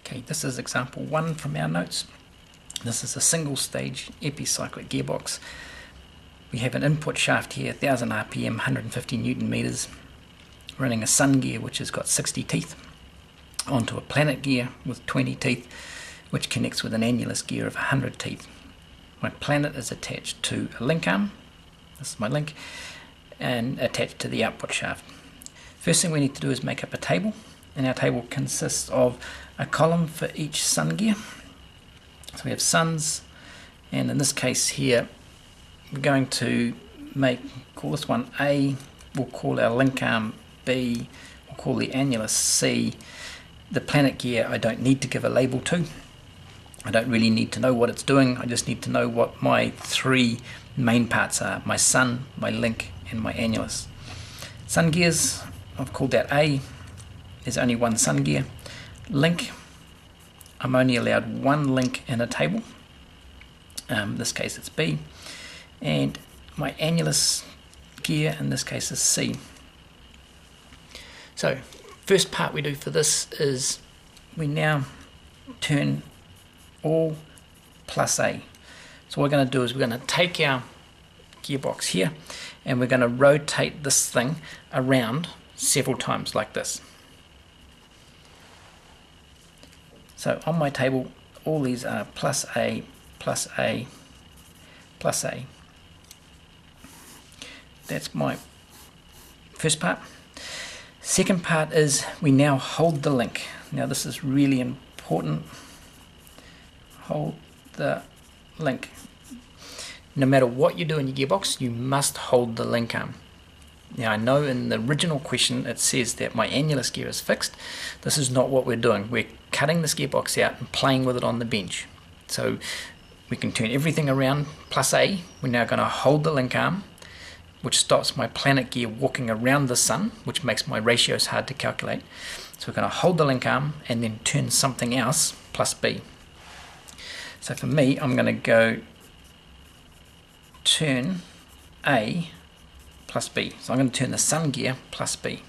Okay, this is example 1 from our notes. This is a single stage epicyclic gearbox. We have an input shaft here, 1000 RPM, 150 Newton meters, running a sun gear which has got 60 teeth onto a planet gear with 20 teeth, which connects with an annulus gear of 100 teeth. My planet is attached to a link arm, this is my link, and attached to the output shaft. First thing we need to do is make up a table, and our table consists of a column for each sun gear. So we have suns, and in this case here we're going to call this one A, we'll call our link arm B, we'll call the annulus C. The planet gear I don't need to give a label to. I don't really need to know what it's doing, I just need to know what my 3 main parts are, my sun, my link and my annulus. Sun gears, I've called that A, there's only one sun gear. Link, I'm only allowed one link in a table, in this case it's B, and my annulus gear in this case is C. So first part we do for this is we now turn all plus A. So what we're going to do is we're going to take our gearbox here and we're going to rotate this thing around several times like this. So on my table all these are plus A, plus A, plus A. That's my first part. Second part is we now hold the link. Now this is really important. Hold the link. No matter what you do in your gearbox, you must hold the link arm. Now I know in the original question it says that my annulus gear is fixed. This is not what we're doing. We're cutting this gearbox out and playing with it on the bench. So we can turn everything around plus A. We're now going to hold the link arm, which stops my planet gear walking around the sun, which makes my ratios hard to calculate. So we're going to hold the link arm and then turn something else plus B. So for me, I'm going to go turn A plus B. So I'm going to turn the sun gear plus B.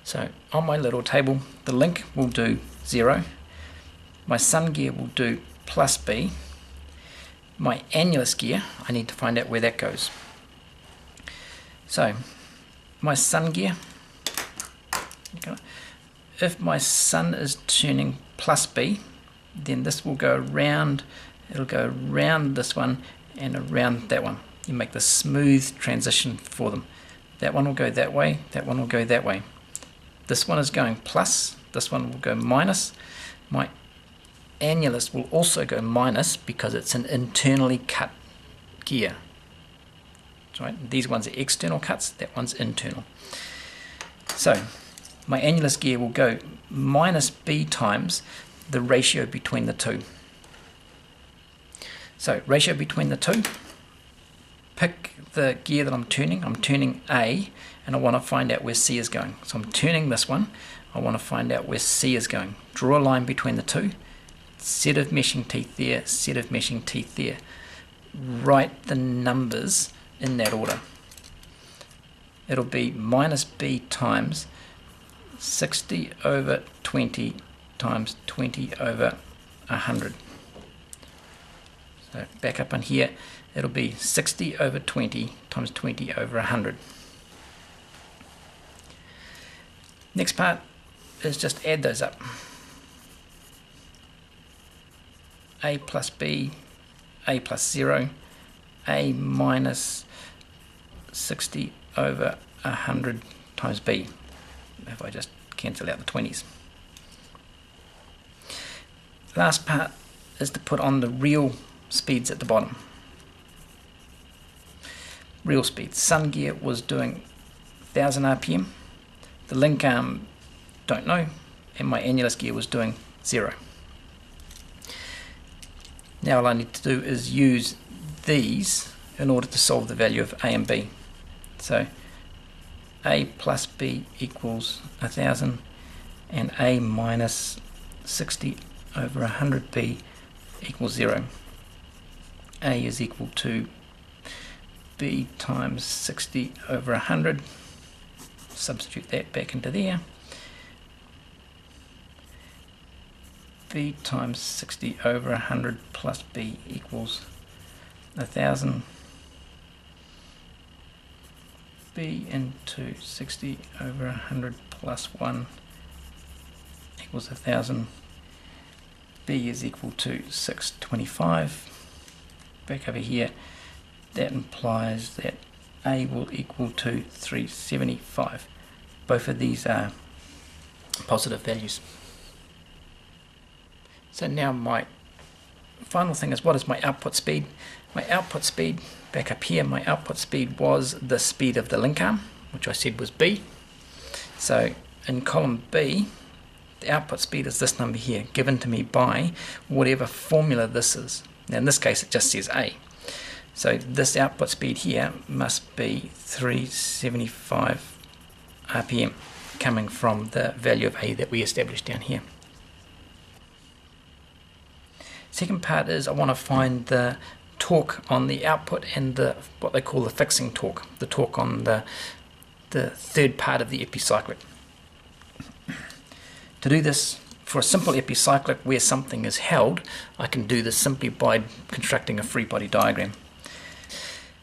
So on my little table, the link will do 0. My sun gear will do plus B. My annulus gear, I need to find out where that goes. So my sun gear, if my sun is turning plus B, then this will go around, it'll go around this one and around that one. You make the smooth transition for them. That one will go that way, that one will go that way. This one is going plus, this one will go minus. My annulus will also go minus because it's an internally cut gear. Right? These ones are external cuts, that one's internal. So my annulus gear will go minus B times the ratio between the two. So ratio between the two, pick the gear that I'm turning A, and I want to find out where C is going. So I'm turning this one, I want to find out where C is going. Draw a line between the two, set of meshing teeth there, set of meshing teeth there. Write the numbers in that order. It'll be minus B times 60 over 20 times 20 over 100. So back up on here, it'll be 60 over 20 times 20 over 100. Next part is just add those up. A plus B, A plus 0, A minus 60 over 100 times B, if I just cancel out the 20s. Last part is to put on the real speeds at the bottom. Real speeds. Sun gear was doing 1000 RPM. The link arm, don't know, and my annulus gear was doing 0. Now all I need to do is use these in order to solve the value of A and B. So A plus B equals 1000 and A minus 60 over 100B equals 0. A is equal to B times 60 over 100. Substitute that back into there. B times 60 over 100 plus B equals 1000. B into 60 over 100 plus 1 equals 1000. B is equal to 625. Back over here, that implies that A will equal to 375. Both of these are positive values. So now my final thing is, what is my output speed? My output speed, back up here, my output speed was the speed of the link arm, which I said was B. So in column B, the output speed is this number here, given to me by whatever formula this is. Now in this case it just says A. So this output speed here must be 375 RPM, coming from the value of A that we established down here. Second part is I want to find the torque on the output and the what they call the fixing torque, the torque on the third part of the epicyclic. To do this for a simple epicyclic where something is held, I can do this simply by constructing a free body diagram.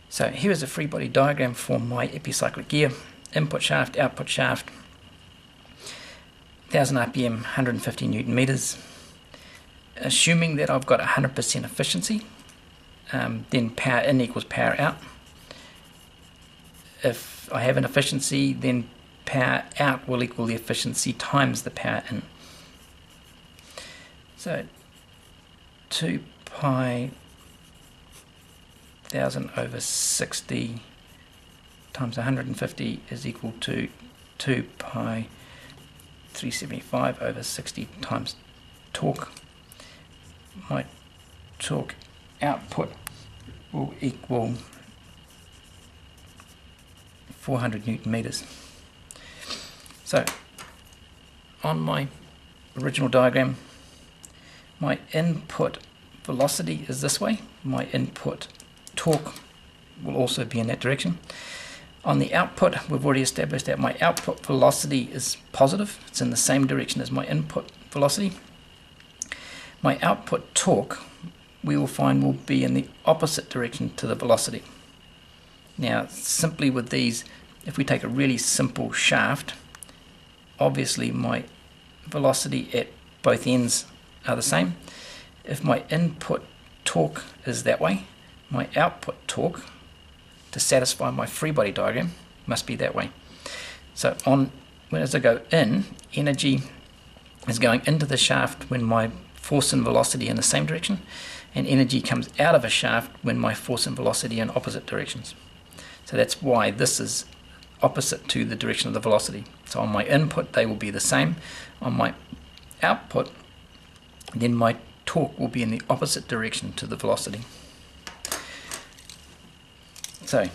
So here is a free body diagram for my epicyclic gear. Input shaft, output shaft, 1000 RPM, 150 Newton meters. Assuming that I've got 100% efficiency, then power in equals power out. If I have an efficiency, then power out will equal the efficiency times the power in. So 2 pi 1000 over 60 times 150 is equal to 2 pi 375 over 60 times torque. My torque output will equal 400 Newton meters. So on my original diagram, my input velocity is this way, my input torque will also be in that direction. On the output, we've already established that my output velocity is positive, it's in the same direction as my input velocity. My output torque, we will find, will be in the opposite direction to the velocity. Now, simply with these, if we take a really simple shaft, obviously my velocity at both ends are the same. If my input torque is that way, my output torque, to satisfy my free body diagram, must be that way. So as I go in, energy is going into the shaft when my force and velocity in the same direction, and energy comes out of a shaft when my force and velocity in opposite directions. So that's why this is opposite to the direction of the velocity. So on my input they will be the same. On my output, then my torque will be in the opposite direction to the velocity. So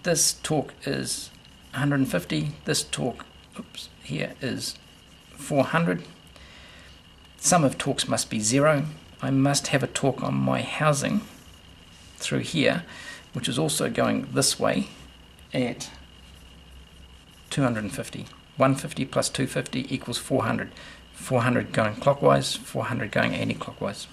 this torque is 150, this torque here is 400. Sum of torques must be 0. I must have a torque on my housing through here, which is also going this way at 250. 150 plus 250 equals 400. 400 going clockwise, 400 going anti-clockwise.